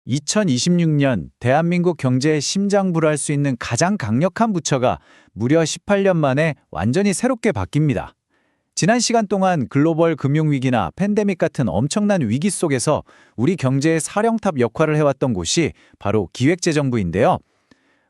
2026년 대한민국 경제의 심장부를 할 수 있는 가장 강력한 부처가 무려 18년 만에 완전히 새롭게 바뀝니다. 지난 시간 동안 글로벌 금융위기나 팬데믹 같은 엄청난 위기 속에서 우리 경제의 사령탑 역할을 해왔던 곳이 바로 기획재정부인데요.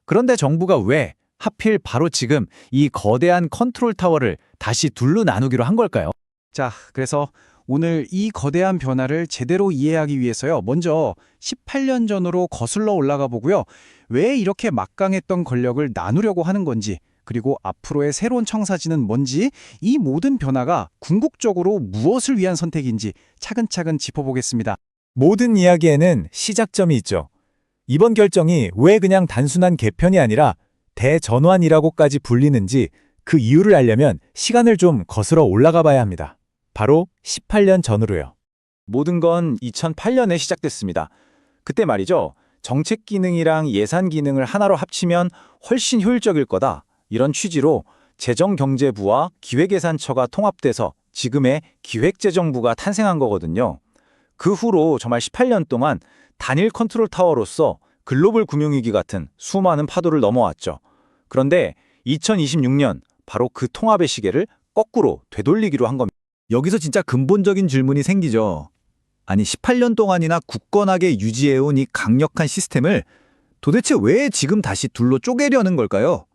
그런데 정부가 왜 하필 바로 지금 이 거대한 컨트롤 타워를 다시 둘로 나누기로 한 걸까요? 자, 그래서 오늘 이 거대한 변화를 제대로 이해하기 위해서요. 먼저 18년 전으로 거슬러 올라가 보고요. 왜 이렇게 막강했던 권력을 나누려고 하는 건지, 그리고 앞으로의 새로운 청사진은 뭔지, 이 모든 변화가 궁극적으로 무엇을 위한 선택인지 차근차근 짚어보겠습니다. 모든 이야기에는 시작점이 있죠. 이번 결정이 왜 그냥 단순한 개편이 아니라 대전환이라고까지 불리는지 그 이유를 알려면 시간을 좀 거슬러 올라가 봐야 합니다. 바로 18년 전으로요. 모든 건 2008년에 시작됐습니다. 그때 말이죠. 정책 기능이랑 예산 기능을 하나로 합치면 훨씬 효율적일 거다. 이런 취지로 재정경제부와 기획예산처가 통합돼서 지금의 기획재정부가 탄생한 거거든요. 그 후로 정말 18년 동안 단일 컨트롤 타워로서 글로벌 금융위기 같은 수많은 파도를 넘어왔죠. 그런데 2026년 바로 그 통합의 시계를 거꾸로 되돌리기로 한 겁니다. 여기서 진짜 근본적인 질문이 생기죠. 아니 18년 동안이나 굳건하게 유지해온 이 강력한 시스템을 도대체 왜 지금 다시 둘로 쪼개려는 걸까요?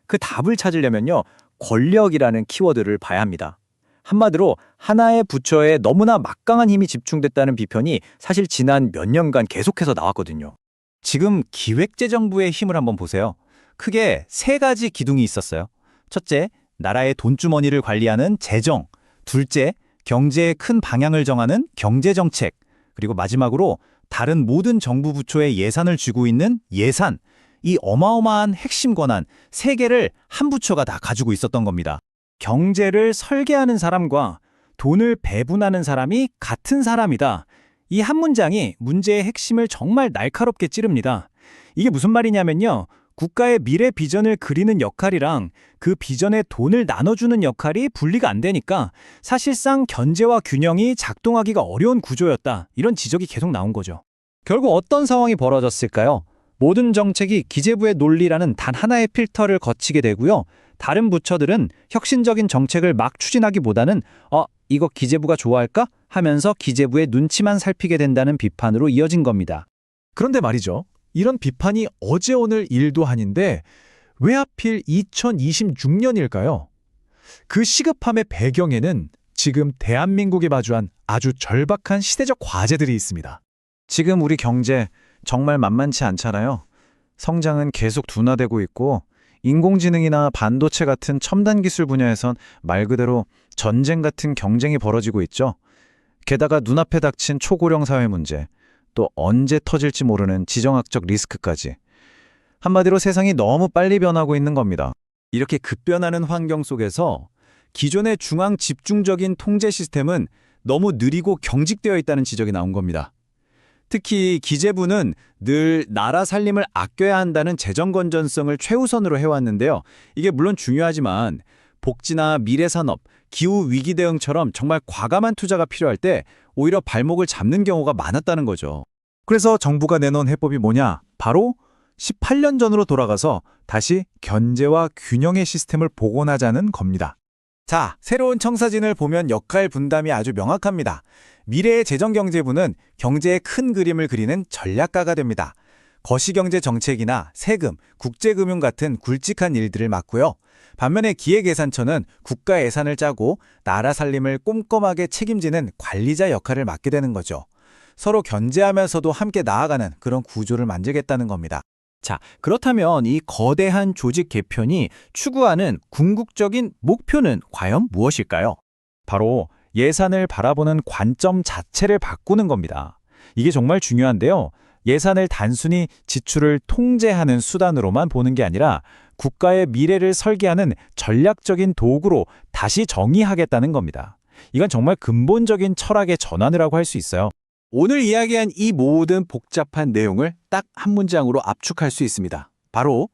그 답을 찾으려면요. 권력이라는 키워드를 봐야 합니다. 한마디로 하나의 부처에 너무나 막강한 힘이 집중됐다는 비판이 사실 지난 몇 년간 계속해서 나왔거든요. 지금 기획재정부의 힘을 한번 보세요. 크게 세 가지 기둥이 있었어요. 첫째, 나라의 돈주머니를 관리하는 재정. 둘째, 경제의 큰 방향을 정하는 경제정책. 그리고 마지막으로 다른 모든 정부 부처의 예산을 쥐고 있는 예산. 이 어마어마한 핵심 권한 세 개를 한 부처가 다 가지고 있었던 겁니다. 경제를 설계하는 사람과 돈을 배분하는 사람이 같은 사람이다. 이 한 문장이 문제의 핵심을 정말 날카롭게 찌릅니다. 이게 무슨 말이냐면요. 국가의 미래 비전을 그리는 역할이랑 그 비전에 돈을 나눠주는 역할이 분리가 안 되니까 사실상 견제와 균형이 작동하기가 어려운 구조였다. 이런 지적이 계속 나온 거죠. 결국 어떤 상황이 벌어졌을까요? 모든 정책이 기재부의 논리라는 단 하나의 필터를 거치게 되고요. 다른 부처들은 혁신적인 정책을 막 추진하기보다는 이거 기재부가 좋아할까? 하면서 기재부의 눈치만 살피게 된다는 비판으로 이어진 겁니다. 그런데 말이죠. 이런 비판이 어제 오늘 일도 아닌데 왜 하필 2026년일까요? 그 시급함의 배경에는 지금 대한민국이 마주한 아주 절박한 시대적 과제들이 있습니다. 지금 우리 경제 정말 만만치 않잖아요. 성장은 계속 둔화되고 있고 인공지능이나 반도체 같은 첨단 기술 분야에선 말 그대로 전쟁 같은 경쟁이 벌어지고 있죠. 게다가 눈앞에 닥친 초고령 사회 문제, 또 언제 터질지 모르는 지정학적 리스크까지. 한마디로 세상이 너무 빨리 변하고 있는 겁니다. 이렇게 급변하는 환경 속에서 기존의 중앙 집중적인 통제 시스템은 너무 느리고 경직되어 있다는 지적이 나온 겁니다. 특히 기재부는 늘 나라 살림을 아껴야 한다는 재정 건전성을 최우선으로 해왔는데요. 이게 물론 중요하지만 복지나 미래산업, 기후위기 대응처럼 정말 과감한 투자가 필요할 때 오히려 발목을 잡는 경우가 많았다는 거죠. 그래서 정부가 내놓은 해법이 뭐냐? 바로 18년 전으로 돌아가서 다시 견제와 균형의 시스템을 복원하자는 겁니다. 자, 새로운 청사진을 보면 역할 분담이 아주 명확합니다. 미래의 재정경제부는 경제의 큰 그림을 그리는 전략가가 됩니다. 거시경제 정책이나 세금, 국제금융 같은 굵직한 일들을 맡고요. 반면에 기획예산처는 국가 예산을 짜고 나라 살림을 꼼꼼하게 책임지는 관리자 역할을 맡게 되는 거죠. 서로 견제하면서도 함께 나아가는 그런 구조를 만들겠다는 겁니다. 자, 그렇다면 이 거대한 조직 개편이 추구하는 궁극적인 목표는 과연 무엇일까요? 바로 예산을 바라보는 관점 자체를 바꾸는 겁니다. 이게 정말 중요한데요. 예산을 단순히 지출을 통제하는 수단으로만 보는 게 아니라 국가의 미래를 설계하는 전략적인 도구로 다시 정의하겠다는 겁니다. 이건 정말 근본적인 철학의 전환이라고 할 수 있어요. 오늘 이야기한 이 모든 복잡한 내용을 딱 한 문장으로 압축할 수 있습니다. 바로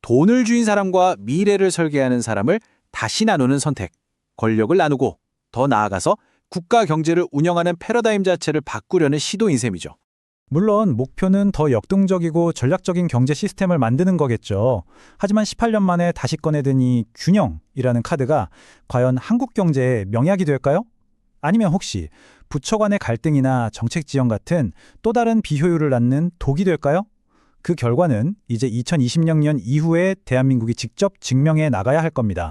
돈을 쥔 사람과 미래를 설계하는 사람을 다시 나누는 선택, 권력을 나누고 더 나아가서 국가 경제를 운영하는 패러다임 자체를 바꾸려는 시도인 셈이죠. 물론 목표는 더 역동적이고 전략적인 경제 시스템을 만드는 거겠죠. 하지만 18년 만에 다시 꺼내든 이 균형이라는 카드가 과연 한국 경제의 명약이 될까요? 아니면 혹시 부처 간의 갈등이나 정책 지연 같은 또 다른 비효율을 낳는 독이 될까요? 그 결과는 이제 2026년 이후에 대한민국이 직접 증명해 나가야 할 겁니다.